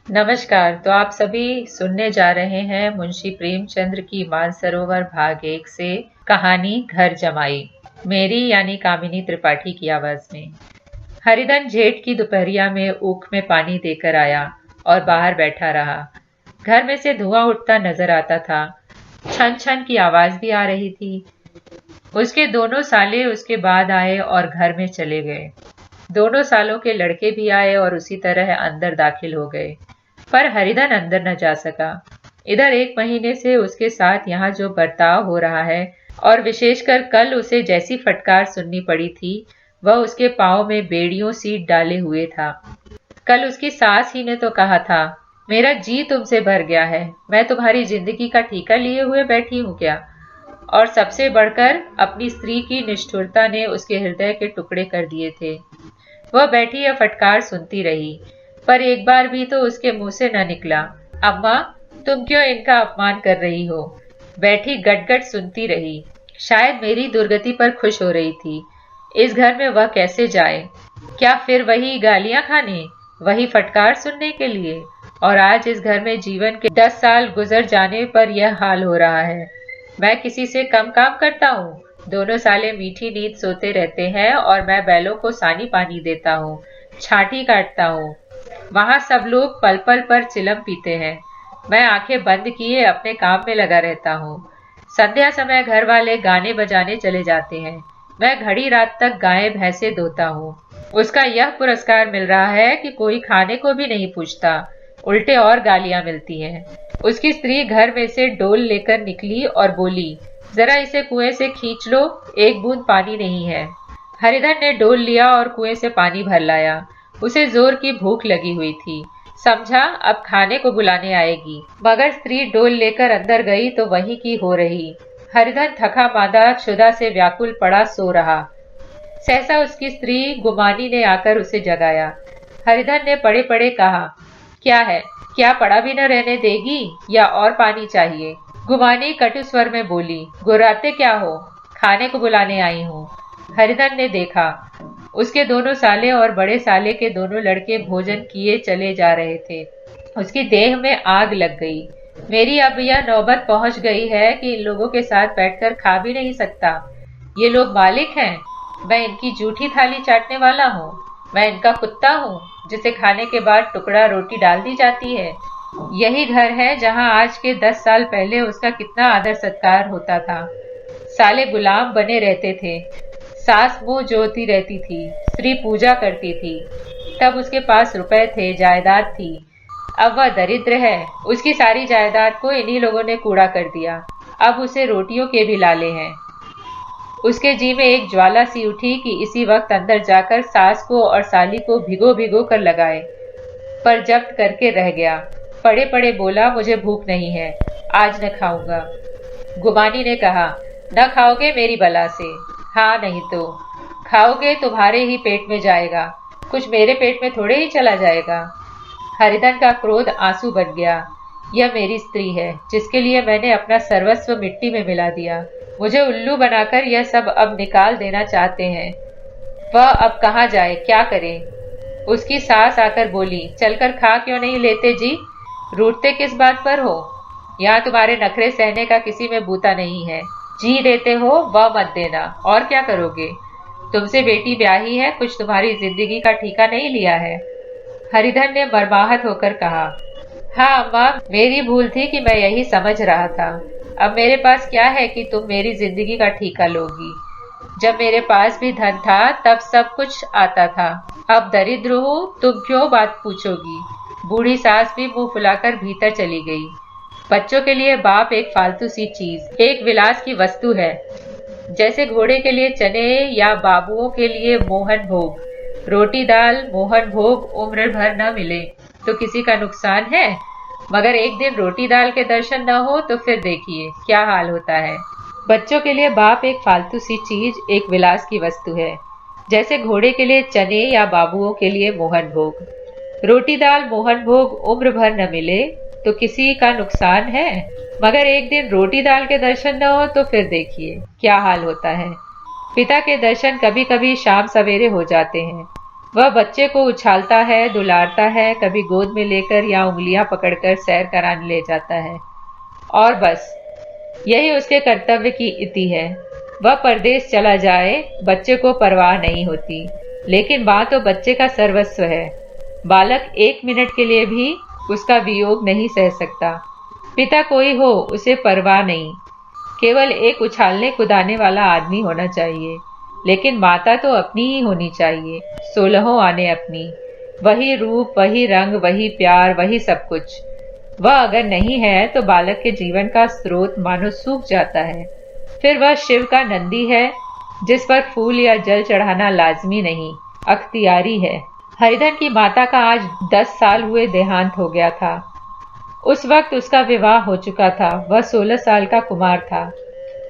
नमस्कार। तो आप सभी सुनने जा रहे हैं मुंशी प्रेमचंद्र की मानसरोवर भाग 1 से कहानी घर जमाई, मेरी यानी कामिनी त्रिपाठी की आवाज में। हरिधन जेठ की दोपहरिया में ऊख में पानी देकर आया और बाहर बैठा रहा। घर में से धुआं उठता नजर आता था। छन छन की आवाज भी आ रही थी। उसके दोनों साले उसके बाद आए और घर में चले गए। दोनों सालों के लड़के भी आए और उसी तरह अंदर दाखिल हो गए, पर हरिधन अंदर न जा सका। इधर 1 महीने से उसके साथ यहाँ जो बर्ताव हो रहा है और विशेषकर कल उसे जैसी फटकार सुननी पड़ी थी, वह उसके पांव में बेड़ियों सी डाले हुए था। कल उसकी सास ही ने तो कहा था, मेरा जी तुमसे भर गया है, मैं तुम्हारी जिंदगी का ठीका लिए हुए बैठी हूँ क्या? और सबसे बढ़कर अपनी स्त्री की निष्ठुरता ने उसके हृदय के टुकड़े कर दिए थे। वह बैठी यह फटकार सुनती रही, पर एक बार भी तो उसके मुंह से न निकला, अम्मा तुम क्यों इनका अपमान कर रही हो? बैठी गटगट सुनती रही। शायद मेरी दुर्गति पर खुश हो रही थी। इस घर में वह कैसे जाए? क्या फिर वही गालियां खाने, वही फटकार सुनने के लिए? और आज इस घर में जीवन के 10 साल गुजर जाने पर यह हाल हो रहा है। मैं किसी से कम काम करता हूँ? दोनों साले मीठी नींद सोते रहते हैं और मैं बैलों को सानी पानी देता हूँ, छाटी काटता हूँ। वहां सब लोग पल पल पर चिलम पीते हैं। मैं आंखें बंद किए अपने काम में लगा रहता हूँ। संध्या समय घर वाले गाने बजाने चले जाते हैं। मैं घड़ी रात तक गायें भैंसे धोता हूँ। उसका यह पुरस्कार मिल रहा है कि कोई खाने को भी नहीं पूछता, उल्टे और गालियां मिलती हैं। उसकी स्त्री घर में से डोल लेकर निकली और बोली, जरा इसे कुएं से खींच लो, एक बूंद पानी नहीं है। हरिधन ने डोल लिया और कुएं से पानी भर लाया। उसे जोर की भूख लगी हुई थी। समझा अब खाने को बुलाने आएगी, मगर स्त्री डोल लेकर अंदर गई तो वहीं की हो रही। हरिधन थका मांदा क्षुधा से व्याकुल पड़ा सो रहा। सहसा उसकी स्त्री गुमानी ने आकर उसे जगाया। हरिधन ने पड़े पड़े कहा, क्या है, क्या पड़ा भी न रहने देगी या और पानी चाहिए? गुमानी कटु स्वर में बोली, गुर्राते क्या हो, खाने को बुलाने आई हूँ। हरिधन ने देखा, उसके दोनों साले और बड़े साले के दोनों लड़के भोजन किए चले जा रहे थे। उसकी देह में आग लग गई। मेरी अब यह नौबत पहुंच गई है कि इन लोगों के साथ बैठकर खा भी नहीं सकता। ये लोग मालिक हैं, मैं इनकी जूठी थाली चाटने वाला हूँ। मैं इनका कुत्ता हूँ जिसे खाने के बाद टुकड़ा रोटी डाल दी जाती है। यही घर है जहाँ आज के 10 साल पहले उसका कितना आदर सत्कार होता था। साले गुलाम बने रहते थे। सास मुंह जोती रहती थी, स्त्री पूजा करती थी। तब उसके पास रुपए थे, जायदाद थी। अब वह दरिद्र है। उसकी सारी जायदाद को इन्हीं लोगों ने कूड़ा कर दिया। अब उसे रोटियों के भी लाले हैं। उसके जी में एक ज्वाला सी उठी कि इसी वक्त अंदर जाकर सास को और साली को भिगो भिगो कर लगाए, पर जब्त करके रह गया। पड़े पड़े बोला, मुझे भूख नहीं है, आज न खाऊंगा। गुमानी ने कहा, न खाओगे मेरी बला से? हाँ नहीं तो। खाओगे तुम्हारे ही पेट में जाएगा, कुछ मेरे पेट में थोड़े ही चला जाएगा। हरिधन का क्रोध आंसू बन गया। यह मेरी स्त्री है जिसके लिए मैंने अपना सर्वस्व मिट्टी में मिला दिया। मुझे उल्लू बनाकर यह सब अब निकाल देना चाहते हैं। वह अब कहाँ जाए, क्या करे? उसकी सास आकर बोली, चलकर खा क्यों नहीं लेते जी? रूठते किस बात पर हो? यहाँ तुम्हारे नखरे सहने का किसी में बूता नहीं है। जी देते हो वह मत देना, और क्या करोगे? तुमसे बेटी ब्याही है, कुछ तुम्हारी जिंदगी का ठीका नहीं लिया है। हरिधन ने मर्माहत होकर कहा, हाँ अम्मा, मेरी भूल थी कि मैं यही समझ रहा था। अब मेरे पास क्या है कि तुम मेरी जिंदगी का ठीका लोगी? जब मेरे पास भी धन था तब सब कुछ आता था। अब दरिद्र हूँ, तुम क्यों बात पूछोगी? बूढ़ी सास भी मुंह फुलाकर भीतर चली गई। बच्चों के लिए बाप एक फालतू सी चीज, एक विलास की वस्तु है। जैसे घोड़े के लिए चने या बाबुओं के लिए मोहन भोग। रोटी दाल मोहन भोग उम्र भर न मिले तो किसी का नुकसान है, मगर एक दिन रोटी दाल के दर्शन न हो तो फिर देखिए क्या हाल होता है। बच्चों के लिए बाप एक फालतू सी चीज, एक विलास की वस्तु है। जैसे घोड़े के लिए चने या बाबुओं के लिए मोहन भोग। रोटी दाल मोहन भोग उम्र भर न मिले तो किसी का नुकसान है, मगर एक दिन रोटी दाल के दर्शन न हो तो फिर देखिए क्या हाल होता है। पिता के दर्शन कभी कभी शाम सवेरे हो जाते हैं, वह बच्चे को उछालता है, दुलारता है, कभी गोद में लेकर या उंगलियां पकड़कर सैर कराने ले जाता है। और बस यही उसके कर्तव्य की इति है। वह परदेश चला जाए, बच्चे को परवाह नहीं होती, लेकिन मां तो बच्चे का सर्वस्व है। बालक 1 मिनट के लिए भी उसका वियोग नहीं सह सकता। पिता कोई हो, उसे परवाह नहीं, केवल एक उछालने कुदाने वाला आदमी होना चाहिए। लेकिन माता तो अपनी ही होनी चाहिए, 16 आने अपनी। वही रूप, वही रंग, वही प्यार, वही सब कुछ। वह अगर नहीं है तो बालक के जीवन का स्रोत मानो सूख जाता है। फिर वह शिव का नंदी है, जिस पर फूल या जल चढ़ाना लाजमी नहीं, अख्तियारी है। हरिधन की माता का आज 10 साल हुए देहांत हो गया था। उस वक्त उसका विवाह हो चुका था। वह 16 साल का कुमार था।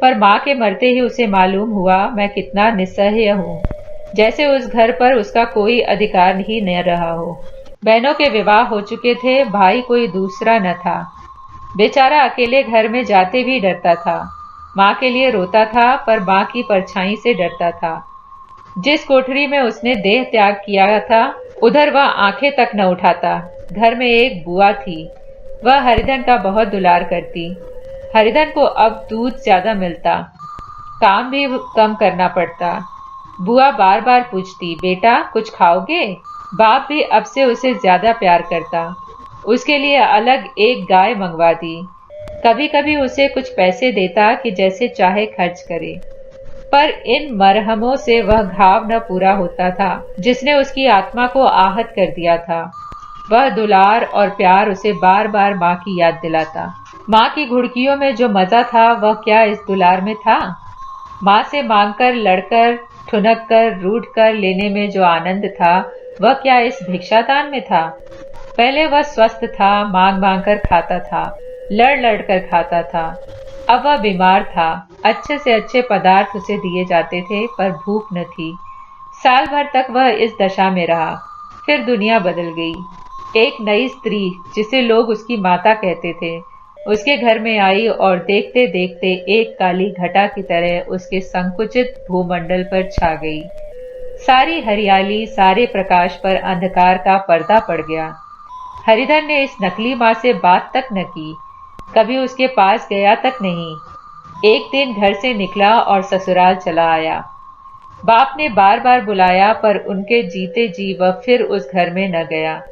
पर मां के मरते ही उसे मालूम हुआ, मैं कितना निस्सहाय हूँ, जैसे उस घर पर उसका कोई अधिकार ही न रहा हो। बहनों के विवाह हो चुके थे, भाई कोई दूसरा न था। बेचारा अकेले घर में जाते भी डरता था। माँ के लिए रोता था, पर माँ की परछाई से डरता था। जिस कोठरी में उसने देह त्याग किया था, उधर वह आंखें तक न उठाता। घर में एक बुआ थी, वह हरिधन का बहुत दुलार करती। हरिधन को अब दूध ज्यादा मिलता, काम भी कम करना पड़ता। बुआ बार बार पूछती, बेटा कुछ खाओगे? बाप भी अब से उसे ज्यादा प्यार करता। उसके लिए अलग एक गाय मंगवा दी। कभी कभी उसे कुछ पैसे देता कि जैसे चाहे खर्च करे। पर इन मरहमों से वह घाव न पूरा होता था, जिसने उसकी आत्मा को आहत कर दिया था। वह दुलार और प्यार उसे बार बार माँ की याद दिलाता। माँ की घुड़कियों में जो मजा था, वह क्या इस दुलार में था? माँ से मांगकर, लड़कर, ठुनक कर, रूठ कर लेने में जो आनंद था, वह क्या इस भिक्षादान में था? पहले वह स्वस्थ था, मांग मांग कर खाता था, लड़ लड़ कर खाता था। अब वह बीमार था। अच्छे से अच्छे पदार्थ उसे दिए जाते थे, पर भूख न थी। साल भर तक वह इस दशा में रहा। फिर दुनिया बदल गई। एक नई स्त्री, जिसे लोग उसकी माता कहते थे, उसके घर में आई और देखते देखते एक काली घटा की तरह उसके संकुचित भूमंडल पर छा गई। सारी हरियाली, सारे प्रकाश पर अंधकार का पर्दा पड़ गया। हरिधन ने इस नकली माँ से बात तक न की, कभी उसके पास गया तक नहीं। एक दिन घर से निकला और ससुराल चला आया। बाप ने बार बार बुलाया, पर उनके जीते जी वह फिर उस घर में न गया।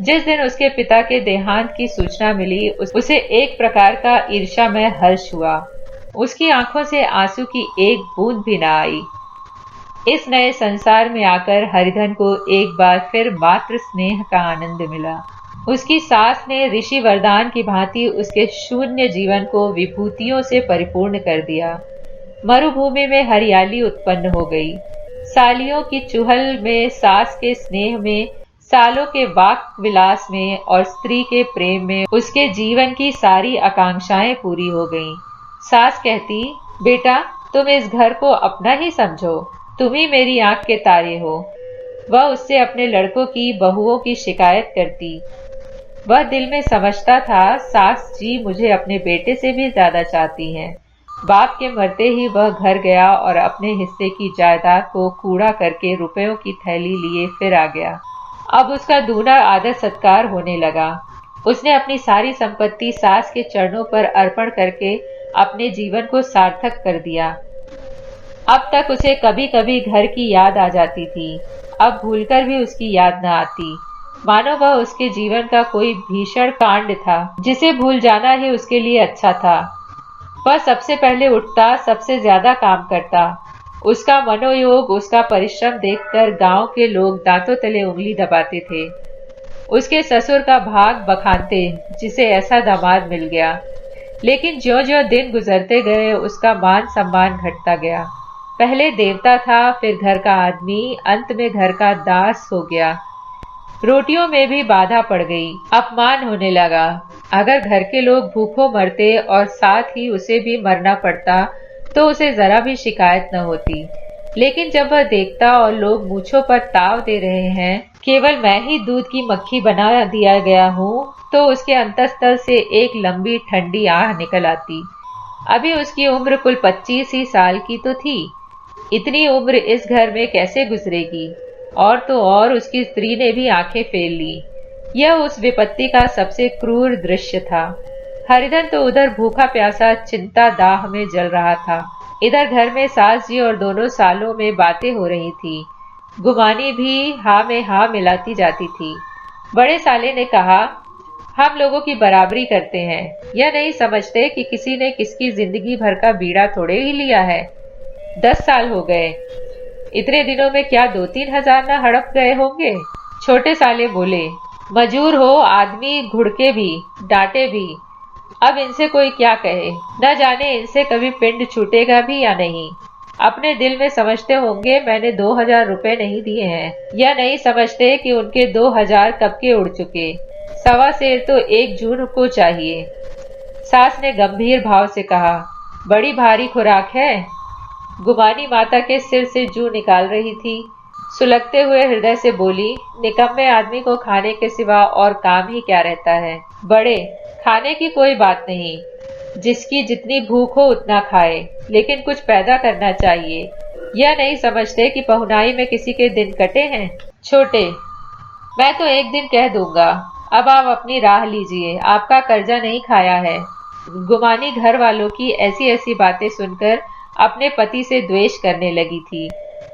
जिस दिन उसके पिता के देहांत की सूचना मिली, उसे एक प्रकार का ईर्ष्यामय हर्ष हुआ। उसकी आंखों से आंसू की एक बूंद भी न आई। इस नए संसार में आकर हरिधन को एक बार फिर मातृ स्नेह का आनंद मिला। उसकी सास ने ऋषि वरदान की भांति उसके शून्य जीवन को विभूतियों से परिपूर्ण कर दिया। मरुभूमि में हरियाली उत्पन्न हो गई। सालियों की चुहल में, सास के स्नेह में, सालों के वाक विलास में और स्त्री के प्रेम में उसके जीवन की सारी आकांक्षाएं पूरी हो गईं। सास कहती, बेटा तुम इस घर को अपना ही समझो, तुम ही मेरी आंख के तारे हो। वह उससे अपने लड़कों की, बहुओं की शिकायत करती। वह दिल में समझता था, सास जी मुझे अपने बेटे से भी ज्यादा चाहती हैं। बाप के मरते ही वह घर गया और अपने हिस्से की जायदाद को कूड़ा करके रुपयों की थैली लिए फिर आ गया। अब उसका दूना आदर सत्कार होने लगा। उसने अपनी सारी संपत्ति सास के चरणों पर अर्पण करके अपने जीवन को सार्थक कर दिया। अब तक उसे कभी कभी घर की याद आ जाती थी, अब भूलकर भी उसकी याद न आती, मानो वह उसके जीवन का कोई भीषण कांड था, जिसे भूल जाना ही उसके लिए अच्छा था। वह सबसे पहले उठता, सबसे ज्यादा काम करता। उसका मनोयोग, उसका परिश्रम देखकर गांव के लोग दांतों तले उंगली दबाते थे। उसके ससुर का भाग बखानते, जिसे ऐसा दामाद मिल गया। लेकिन ज्यों-ज्यों दिन गुजरते गए, उसका मान सम्मान घटता गया। पहले देवता था, फिर घर का आदमी, अंत में घर का दास हो गया। रोटियों में भी बाधा पड़ गई, अपमान होने लगा। अगर घर के लोग भूखों मरते और साथ ही उसे भी मरना पड़ता, तो उसे जरा भी शिकायत न होती। लेकिन जब वह देखता और लोग मूंछों पर ताव दे रहे हैं, केवल मैं ही दूध की मक्खी बना दिया गया हूँ, तो उसके अंतःस्थल से एक लंबी ठंडी आह निकल आती। अभी उसकी उम्र कुल 25 ही साल की तो थी। इतनी उम्र इस घर में कैसे गुजरेगी? और तो और उसकी स्त्री ने भी आंखें फेर ली। यह उस विपत्ति का सबसे क्रूर दृश्य था। हरिधन तो उधर भूखा प्यासा चिंता दाह में जल रहा था, इधर घर में सास जी और दोनों सालों में बातें हो रही थी। गुमानी भी हाँ में हाँ मिलाती जाती थी। बड़े साले ने कहा, हम लोगों की बराबरी करते हैं, यह नहीं समझते कि किसी ने किसकी जिंदगी भर का बीड़ा थोड़े ही लिया है। 10 साल हो गए, इतने दिनों में क्या 2-3 हजार न हड़प गए होंगे। छोटे साले बोले, मजूर हो आदमी घुड़के भी, डांटे भी, अब इनसे कोई क्या कहे, न जाने इनसे कभी पिंड छूटेगा भी या नहीं। अपने दिल में समझते होंगे मैंने 2000 रुपए नहीं दिए हैं, या नहीं समझते कि उनके 2000 कब के उड़ चुके। सवा सेर तो 1 जून को चाहिए। सास ने गंभीर भाव से कहा, बड़ी भारी खुराक है। गुमानी माता के सिर से जू निकाल रही थी। सुलगते हुए हृदय से बोली, निकम्मे आदमी को खाने के सिवा और काम ही क्या रहता है। बड़े, खाने की कोई बात नहीं, जिसकी जितनी भूख हो उतना खाए, लेकिन कुछ पैदा करना चाहिए। यह नहीं समझते कि पहुनाई में किसी के दिन कटे हैं। छोटे, मैं तो एक दिन कह दूंगा, अब आप अपनी राह लीजिए, आपका कर्जा नहीं खाया है। गुमानी घर वालों की ऐसी ऐसी बातें सुनकर अपने पति से द्वेष करने लगी थी।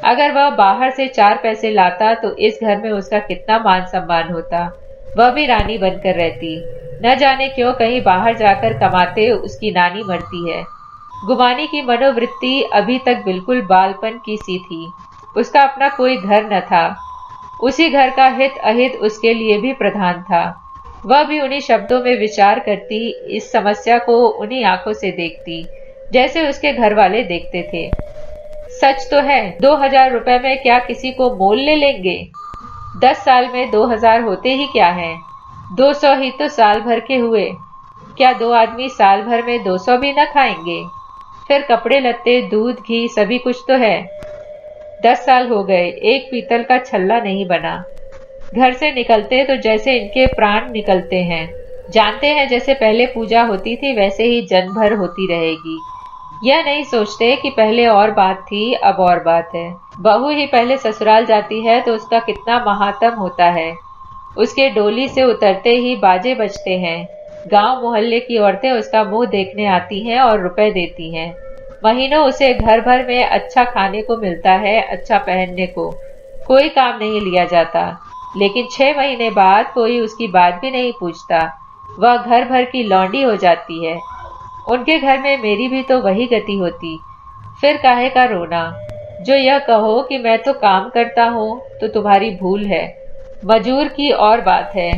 अगर वह बाहर से 4 पैसे लाता तो इस घर में उसका कितना मान सम्मान होता। वह भी रानी बनकर रहती। न जाने क्यों कहीं बाहर जाकर कमाते उसकी नानी मरती है। गुमानी की मनोवृत्ति अभी तक बिल्कुल बालपन की सी थी। उसका अपना कोई घर न था। उसी घर का हित अहित उसके लिए भी प्रधान था। वह भी उन्हीं शब्दों में विचार करती, इस समस्या को उन्हीं आंखों से देखती जैसे उसके घर वाले देखते थे। सच तो है, 2000 रुपए में क्या किसी को मोल ले लेंगे। 10 साल में 2000 होते ही क्या है। 200 ही तो साल भर के हुए। क्या 2 आदमी साल भर में 200 भी न खाएंगे। फिर कपड़े लत्ते, दूध, घी सभी कुछ तो है। 10 साल हो गए, एक पीतल का छल्ला नहीं बना। घर से निकलते तो जैसे इनके प्राण निकलते हैं। जानते हैं जैसे पहले पूजा होती थी वैसे ही जन्म भर होती रहेगी। यह नहीं सोचते कि पहले और बात थी, अब और बात है। बहू ही पहले ससुराल जाती है तो उसका कितना महात्म होता है। उसके डोली से उतरते ही बाजे बजते हैं। गांव मोहल्ले की औरतें उसका मुंह देखने आती हैं और रुपए देती हैं। महीनों उसे घर भर में अच्छा खाने को मिलता है, अच्छा पहनने को। कोई काम नहीं लिया जाता, लेकिन 6 महीने बाद कोई उसकी बात भी नहीं पूछता। वह घर भर की लौंडी हो जाती है। उनके घर में मेरी भी तो वही गति होती। फिर काहे का रोना। जो यह कहो कि मैं तो काम करता हूँ तो तुम्हारी भूल है। मजूर की और बात है,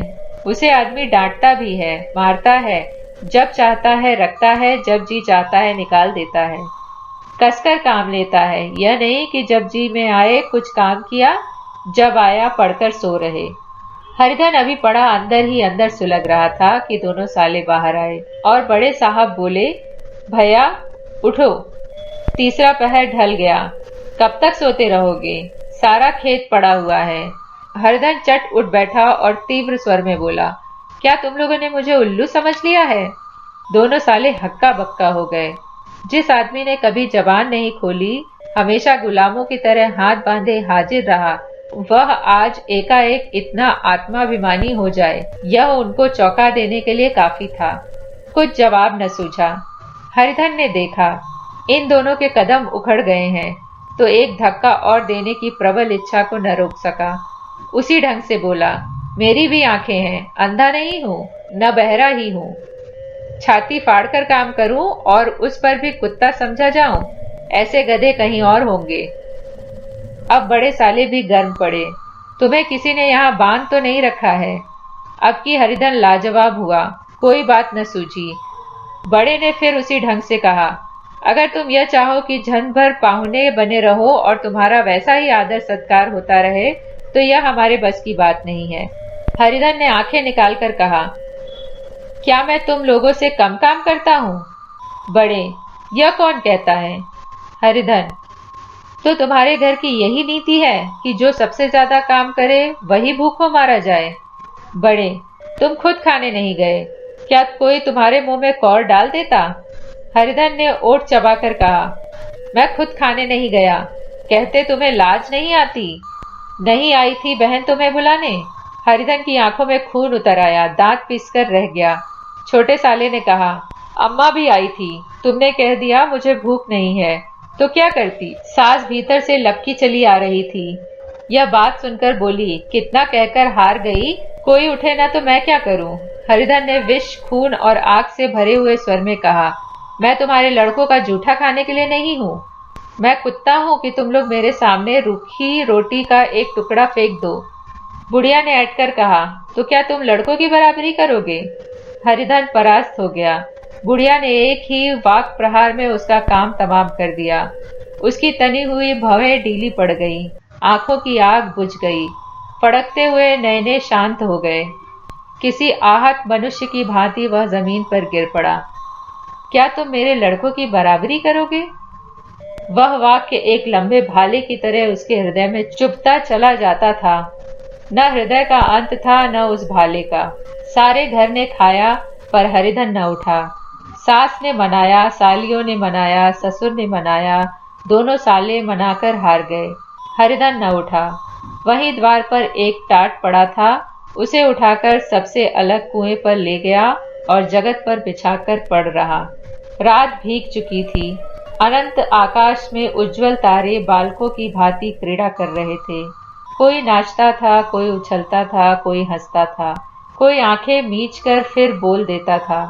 उसे आदमी डांटता भी है, मारता है, जब चाहता है रखता है, जब जी चाहता है निकाल देता है। कसकर काम लेता है, यह नहीं कि जब जी में आए कुछ काम किया, जब आया पढ़कर सो रहे। हरिधन अभी पड़ा अंदर ही अंदर सुलग रहा था कि दोनों साले बाहर आए और बड़े साहब बोले, भैया उठो, तीसरा पहर ढल गया, कब तक सोते रहोगे, सारा खेत पड़ा हुआ है। हरिधन चट उठ बैठा और तीव्र स्वर में बोला, क्या तुम लोगों ने मुझे उल्लू समझ लिया है। दोनों साले हक्का बक्का हो गए। जिस आदमी ने कभी जबान नहीं खोली, हमेशा गुलामों की तरह हाथ बांधे हाजिर रहा, वह आज एकाएक इतना आत्माभिमानी हो जाए, यह उनको चौंका देने के लिए काफी था। कुछ जवाब न सूझा। हरिधन ने देखा इन दोनों के कदम उखड़ गए हैं, तो एक धक्का और देने की प्रबल इच्छा को न रोक सका। उसी ढंग से बोला, मेरी भी आंखें हैं, अंधा नहीं हूँ, न बहरा ही हूँ। छाती फाड़कर काम करूं और उस पर भी कुत्ता समझा जाऊं, ऐसे गधे कहीं और होंगे। अब बड़े साले भी गर्म पड़े, तुम्हें किसी ने यहाँ बांध तो नहीं रखा है। अब की हरिधन लाजवाब हुआ, कोई बात न सूझी। बड़े ने फिर उसी ढंग से कहा, अगर तुम यह चाहो कि झन भर पाहुने बने रहो और तुम्हारा वैसा ही आदर सत्कार होता रहे, तो यह हमारे बस की बात नहीं है। हरिधन ने आंखें निकालकर कहा, क्या मैं तुम लोगों से कम काम करता हूँ। बड़े, यह कौन कहता है। हरिधन, तो तुम्हारे घर की यही नीति है कि जो सबसे ज्यादा काम करे वही भूखों मारा जाए। बड़े, तुम खुद खाने नहीं गए, क्या कोई तुम्हारे मुंह में कौर डाल देता। हरिधन ने ओठ चबाकर कहा, मैं खुद खाने नहीं गया, कहते तुम्हें लाज नहीं आती। नहीं आई थी बहन तुम्हें बुलाने? हरिधन की आंखों में खून उतर आया, दांत पीसकर रह गया। छोटे साले ने कहा, अम्मा भी आई थी, तुमने कह दिया मुझे भूख नहीं है, तो क्या करती? सास भीतर से लपकी चली आ रही थी। यह बात सुनकर बोली, कितना कहकर हार गई, कोई उठे ना तो मैं क्या करूं? हरिधन ने विष, खून और आग से भरे हुए स्वर में कहा, मैं तुम्हारे लड़कों का जूठा खाने के लिए नहीं हूं। मैं कुत्ता हूं कि तुम लोग मेरे सामने रूखी रोटी का एक टुकड़ा फेंक दो। बुढ़िया ने अटकर कहा, तो क्या तुम लड़कों की बराबरी करोगे? हरिधन परास्त हो गया। बुढ़िया ने एक ही वाक प्रहार में उसका काम तमाम कर दिया। उसकी तनी हुई भवें ढीली पड़ गई, आंखों की आग बुझ गई, फड़कते हुए नैने शांत हो गए। किसी आहत मनुष्य की भांति वह जमीन पर गिर पड़ा। क्या तुम मेरे लड़कों की बराबरी करोगे? वह वाक्य एक लंबे भाले की तरह उसके हृदय में चुभता चला जाता था। न हृदय का अंत था न उस भाले का। सारे घर ने खाया पर हरिधन न उठा। सास ने मनाया, सालियों ने मनाया, ससुर ने मनाया, दोनों साले मनाकर हार गए। हरिधन न उठा। वहीं द्वार पर एक टाट पड़ा था, उसे उठाकर सबसे अलग कुएं पर ले गया और जगत पर बिछाकर पड़ रहा। रात भीग चुकी थी। अनंत आकाश में उज्जवल तारे बालकों की भांति क्रीड़ा कर रहे थे। कोई नाचता था, कोई उछलता था, कोई हंसता था, कोई आंखें मीचकर फिर बोल देता था।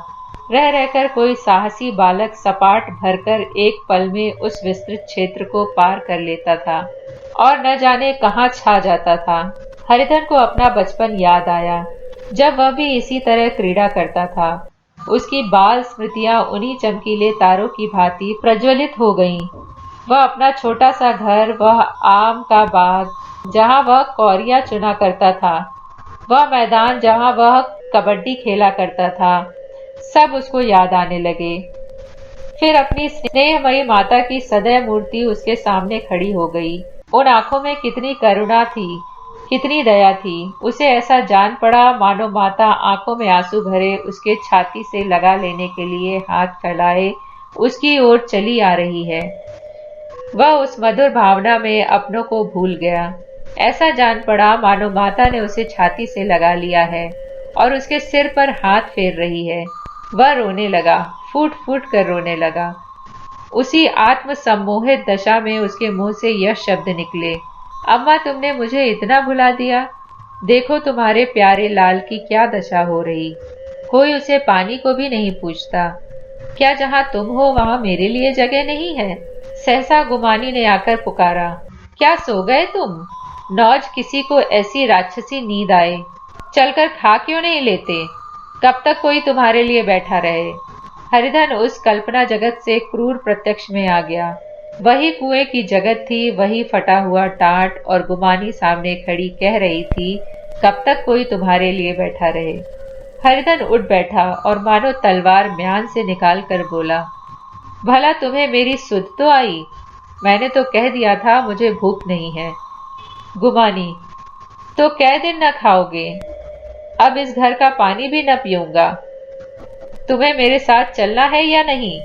रह रहकर कोई साहसी बालक सपाट भरकर एक पल में उस विस्तृत क्षेत्र को पार कर लेता था और न जाने कहां छा जाता था। हरिधन को अपना बचपन याद आया, जब वह भी इसी तरह क्रीड़ा करता था। उसकी बाल स्मृतियां उन्हीं चमकीले तारों की भांति प्रज्वलित हो गईं। वह अपना छोटा सा घर, वह आम का बाग जहां वह कौरियां चुना करता था, वह मैदान जहां वह कबड्डी खेला करता था, सब उसको याद आने लगे। फिर अपनी स्नेहमयी माता की सदैव मूर्ति उसके सामने खड़ी हो गई। उन आंखों में कितनी करुणा थी, कितनी दया थी। उसे ऐसा जान पड़ा मानो माता आंखों में आंसू भरे उसके छाती से लगा लेने के लिए हाथ फैलाए उसकी ओर चली आ रही है। वह उस मधुर भावना में अपनों को भूल गया। ऐसा जान पड़ा मानो माता ने उसे छाती से लगा लिया है और उसके सिर पर हाथ फेर रही है। वह रोने लगा, फूट फूट कर रोने लगा। उसी आत्म सम्मोहित दशा में उसके मुंह से यह शब्द निकले, अम्मा तुमने मुझे इतना भुला दिया। देखो तुम्हारे प्यारे लाल की क्या दशा हो रही। कोई उसे पानी को भी नहीं पूछता। क्या जहां तुम हो वहां मेरे लिए जगह नहीं है? सहसा गुमानी ने आकर पुकारा, क्या सो गए तुम? नौज किसी को ऐसी राक्षसी नींद आए। चलकर खा क्यों नहीं लेते? कब तक कोई तुम्हारे लिए बैठा रहे? हरिधन उस कल्पना जगत से क्रूर प्रत्यक्ष में आ गया। वही कुएं की जगत थी, वही फटा हुआ टाट, और गुमानी सामने खड़ी कह रही थी, कब तक कोई तुम्हारे लिए बैठा रहे। हरिधन उठ बैठा और मानो तलवार म्यान से निकाल कर बोला, भला तुम्हें मेरी सुध तो आई? मैंने तो कह दिया था मुझे भूख नहीं है। गुमानी, तो कै दिन न खाओगे? अब इस घर का पानी भी न पीऊंगा। तुम्हें मेरे साथ चलना है या नहीं?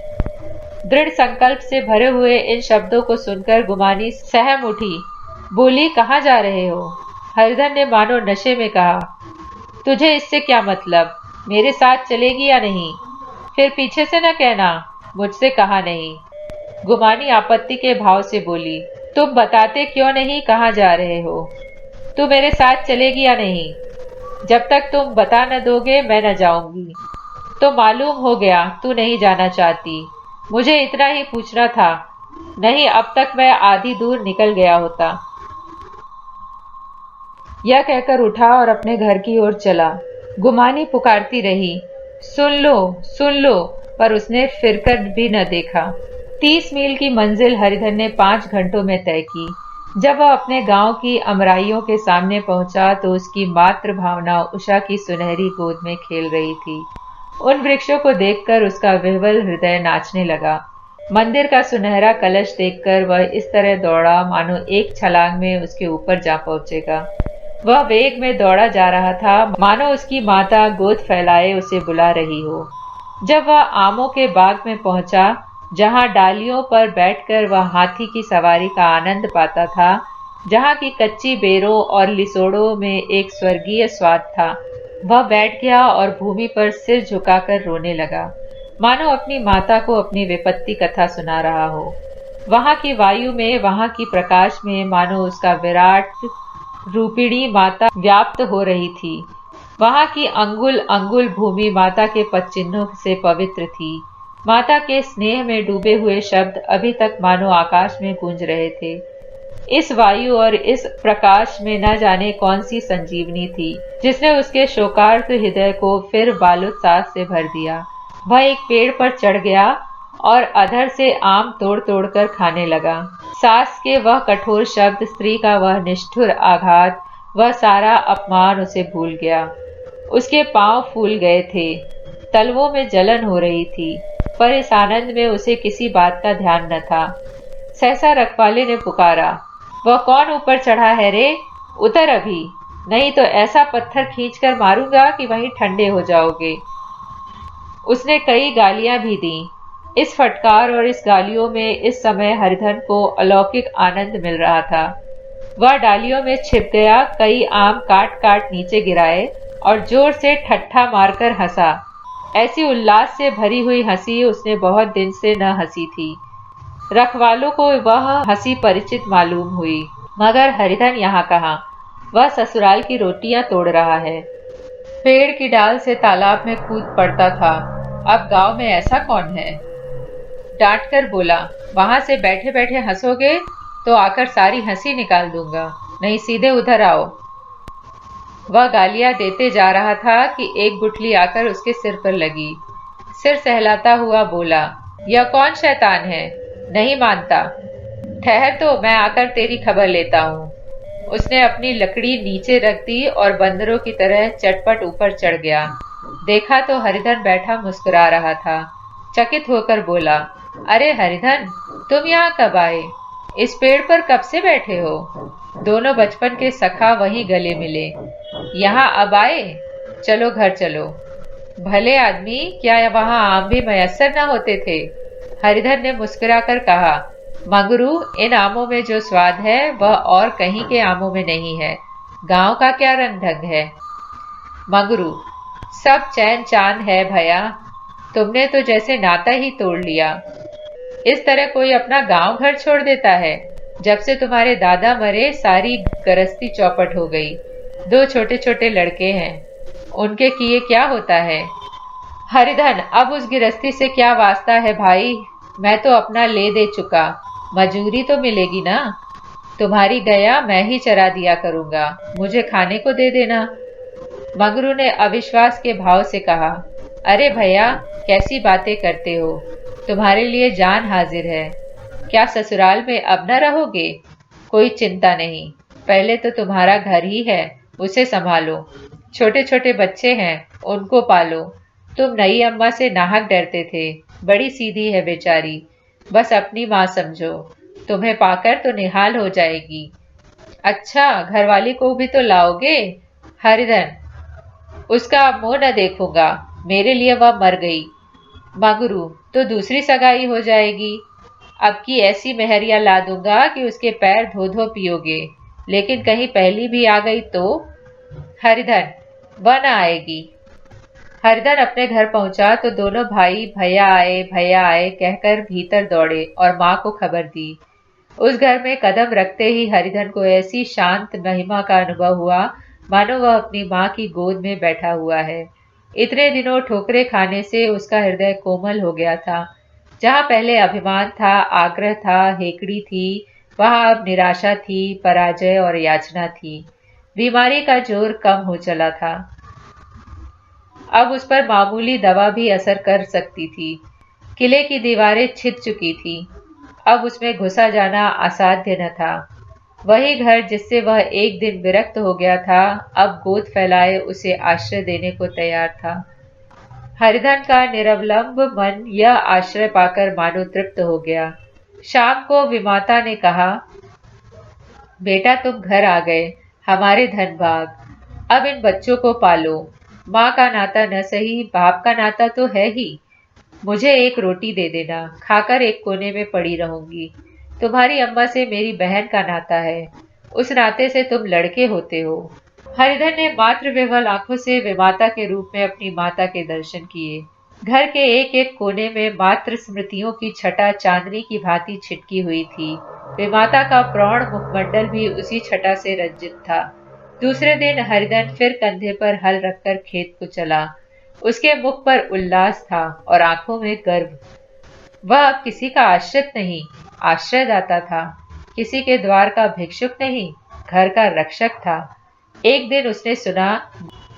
दृढ़ संकल्प से भरे हुए इन शब्दों को सुनकर गुमानी सहम उठी। बोली, कहाँ जा रहे हो? हरिधन ने मानो नशे में कहा, तुझे इससे क्या मतलब? मेरे साथ चलेगी या नहीं? फिर पीछे से न कहना मुझसे कहा नहीं। गुमानी आपत्ति के भाव से बोली, तुम बताते क्यों नहीं कहाँ जा रहे हो? तू मेरे साथ चलेगी या नहीं? जब तक तुम बता न दोगे मैं न जाऊंगी। तो मालूम हो गया तू नहीं जाना चाहती। मुझे इतना ही पूछना था, नहीं अब तक मैं आधी दूर निकल गया होता। यह कहकर उठा और अपने घर की ओर चला। गुमानी पुकारती रही, सुन लो, पर उसने फिरकर भी न देखा। 30 मील की मंजिल हरिधन ने 5 घंटों में तय की। जब वह अपने गांव की अमराइयों के सामने पहुंचा तो उसकी मातृ भावना उषा की सुनहरी गोद में खेल रही थी। उन वृक्षों को देखकर उसका विह्वल हृदय नाचने लगा। मंदिर का सुनहरा कलश देखकर वह इस तरह दौड़ा मानो एक छलांग में उसके ऊपर जा पहुंचेगा। वह वेग में दौड़ा जा रहा था मानो उसकी माता गोद फैलाए उसे बुला रही हो। जब वह आमों के बाग में पहुंचा, जहां डालियों पर बैठकर वह हाथी की सवारी का आनंद पाता था, जहाँ की कच्ची बेरों और लिसोड़ों में एक स्वर्गीय स्वाद था। वह बैठ गया और भूमि पर सिर झुकाकर रोने लगा, मानो अपनी माता को अपनी विपत्ति कथा सुना रहा हो। वहां की वायु में, वहां की प्रकाश में मानो उसका विराट रूपिणी माता व्याप्त हो रही थी। वहां की अंगुल अंगुल भूमि माता के पदचिन्हों से पवित्र थी। माता के स्नेह में डूबे हुए शब्द अभी तक मानो आकाश में गूंज रहे थे। इस वायु और इस प्रकाश में न जाने कौन सी संजीवनी थी, जिसने उसके शोकार्त हृदय को फिर बालुत्साह से भर दिया। वह एक पेड़ पर चढ़ गया और अधर से आम तोड़ तोड़ कर खाने लगा। सास के वह कठोर शब्द, स्त्री का वह निष्ठुर आघात, वह सारा अपमान उसे भूल गया। उसके पांव फूल गए थे, तलवों में जलन हो रही थी, पर इस आनंद में उसे किसी बात का ध्यान न था। सहसा रखवाले ने पुकारा, वह कौन ऊपर चढ़ा है रे? उतर अभी, नहीं तो ऐसा पत्थर खींचकर मारूंगा कि वहीं ठंडे हो जाओगे। उसने कई गालियां भी दी। इस फटकार और इस गालियों में इस समय हरिधन को अलौकिक आनंद मिल रहा था। वह डालियों में छिप गया, कई आम काट काट नीचे गिराए और जोर से ठट्ठा मारकर हंसा। ऐसी उल्लास से भरी हुई हंसी उसने बहुत दिन से न हंसी थी। रखवालों को वह हंसी परिचित मालूम हुई, मगर हरिधन यहाँ कहाँ? वह ससुराल की रोटियां तोड़ रहा है। पेड़ की डाल से तालाब में कूद पड़ता था। अब गांव में ऐसा कौन है? डांट कर बोला, वहां से बैठे बैठे हंसोगे तो आकर सारी हंसी निकाल दूंगा, नहीं सीधे उधर आओ। वह गालियां देते जा रहा था कि एक गुठली आकर उसके सिर पर लगी। सिर सहलाता हुआ बोला, यह कौन शैतान है? नहीं मानता? ठहर तो मैं आकर तेरी खबर लेता हूँ। उसने अपनी लकड़ी नीचे रख दी और बंदरों की तरह चटपट ऊपर चढ़ गया। देखा तो हरिधन बैठा मुस्कुरा रहा था। चकित होकर बोला, अरे हरिधन, तुम यहाँ कब आए? इस पेड़ पर कब से बैठे हो? दोनों बचपन के सखा वहीं गले मिले। यहाँ अब आए? चलो घर चलो। भले आदमी, क्या वहां आम भी मयस्सर न होते थे? हरिधन ने मुस्कुराकर कहा, मंगरू, इन आमों में जो स्वाद है वह और कहीं के आमों में नहीं है। गांव का क्या रंग ढंग है? मंगरू, सब चैन चांद है भैया। तुमने तो जैसे नाता ही तोड़ लिया। इस तरह कोई अपना गांव घर छोड़ देता है? जब से तुम्हारे दादा मरे सारी गृहस्थी चौपट हो गई। 2 छोटे छोटे लड़के हैं, उनके किए क्या होता है? हरिधन, अब उस गृहस्थी से क्या वास्ता है भाई? मैं तो अपना ले दे चुका, मजूरी तो मिलेगी ना। तुम्हारी गया मैं ही चरा दिया करूंगा, मुझे खाने को दे देना। मंगरू ने अविश्वास के भाव से कहा, अरे भैया, कैसी बातें करते हो? तुम्हारे लिए जान हाजिर है। क्या ससुराल में अब न रहोगे? कोई चिंता नहीं, पहले तो तुम्हारा घर ही है, उसे संभालो। छोटे छोटे बच्चे हैं, उनको पालो। तुम नई अम्मा से नाहक डरते थे, बड़ी सीधी है बेचारी, बस अपनी माँ समझो। तुम्हें पाकर तो निहाल हो जाएगी। अच्छा, घरवाली को भी तो लाओगे? हरिधन, उसका अब मुंह न देखूंगा, मेरे लिए वह मर गई। मंगरू, तो दूसरी सगाई हो जाएगी। अब की ऐसी मेहरिया ला दूंगा कि उसके पैर धो धो पियोगे। लेकिन कहीं पहली भी आ गई तो? हरिधन, वह न आएगी। हरिधन अपने घर पहुंचा तो दोनों भाई भैया आए कहकर भीतर दौड़े और माँ को खबर दी। उस घर में कदम रखते ही हरिधन को ऐसी शांत महिमा का अनुभव हुआ मानो वह अपनी माँ की गोद में बैठा हुआ है। इतने दिनों ठोकरे खाने से उसका हृदय कोमल हो गया था। जहाँ पहले अभिमान था, आग्रह था, हेकड़ी थी, वहां अब निराशा थी, पराजय और याचना थी। बीमारी का जोर कम हो चला था। अब उस पर मामूली दवा भी असर कर सकती थी। किले की दीवारें छिद चुकी थी। अब उसमें घुसा जाना असाध्य न था। वही घर जिससे वह एक दिन विरक्त हो गया था, अब गोद फैलाए उसे आश्रय देने को तैयार था। हरिधन का निरवलंब मन यह आश्रय पाकर मानो तृप्त हो गया। शाम को विमाता ने कहा, बेटा तुम घर आ गए, हमारे धन भाग। अब इन बच्चों को पालो। माँ का नाता न सही, बाप का नाता तो है ही। मुझे एक रोटी दे देना, खाकर एक कोने में पड़ी रहूंगी। तुम्हारी अम्मा से मेरी बहन का नाता है, उस नाते से तुम लड़के होते हो। हरिधन ने मात्र विह्वल आंखों से विमाता के रूप में अपनी माता के दर्शन किए। घर के एक एक कोने में मात्र स्मृतियों की छटा चांदनी की भांति छिटकी हुई थी। विमाता का प्रौढ़ मुखमंडल भी उसी छटा से रंजित था। दूसरे दिन हरिधन फिर कंधे पर हल रखकर खेत को चला। उसके मुख पर उल्लास था और आंखों में गर्व। वह अब किसी का आश्रित नहीं, आश्रयदाता था। किसी के द्वार का भिक्षुक नहीं, घर का रक्षक था। एक दिन उसने सुना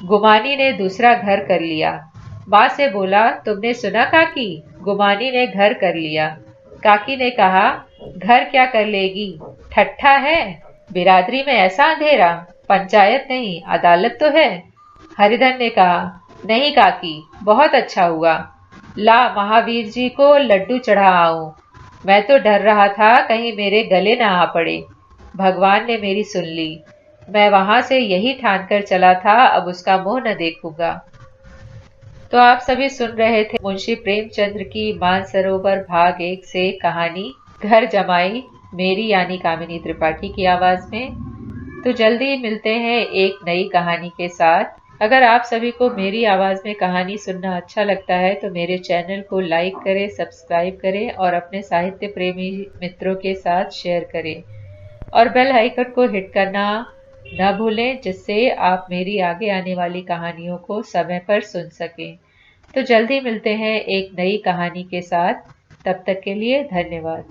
गुमानी ने दूसरा घर कर लिया। माँ से बोला, तुमने सुना काकी, गुमानी ने घर कर लिया। काकी ने कहा, घर क्या कर लेगी, ठट्ठा है। बिरादरी में ऐसा अंधेरा, पंचायत नहीं अदालत तो है। हरिधन ने कहा, नहीं काकी, बहुत अच्छा हुआ। ला महावीर जी को लड्डू चढ़ा आऊं। मैं तो डर रहा था कहीं मेरे गले न आ पड़े। भगवान ने मेरी सुन ली। मैं वहां से यही ठान कर चला था, अब उसका मुंह न देखूंगा। तो आप सभी सुन रहे थे मुंशी प्रेमचंद्र की मानसरोवर भाग 1 से कहानी घर जमाई, मेरी यानी कामिनी त्रिपाठी की आवाज में। तो जल्दी मिलते हैं एक नई कहानी के साथ। अगर आप सभी को मेरी आवाज में कहानी सुनना अच्छा लगता है तो मेरे चैनल को लाइक करें, सब्सक्राइब करें और अपने साहित्य प्रेमी मित्रों के साथ शेयर करें और बेल आइकन को हिट करना न भूलें, जिससे आप मेरी आगे आने वाली कहानियों को समय पर सुन सकें। तो जल्दी मिलते हैं एक नई कहानी के साथ। तब तक के लिए धन्यवाद।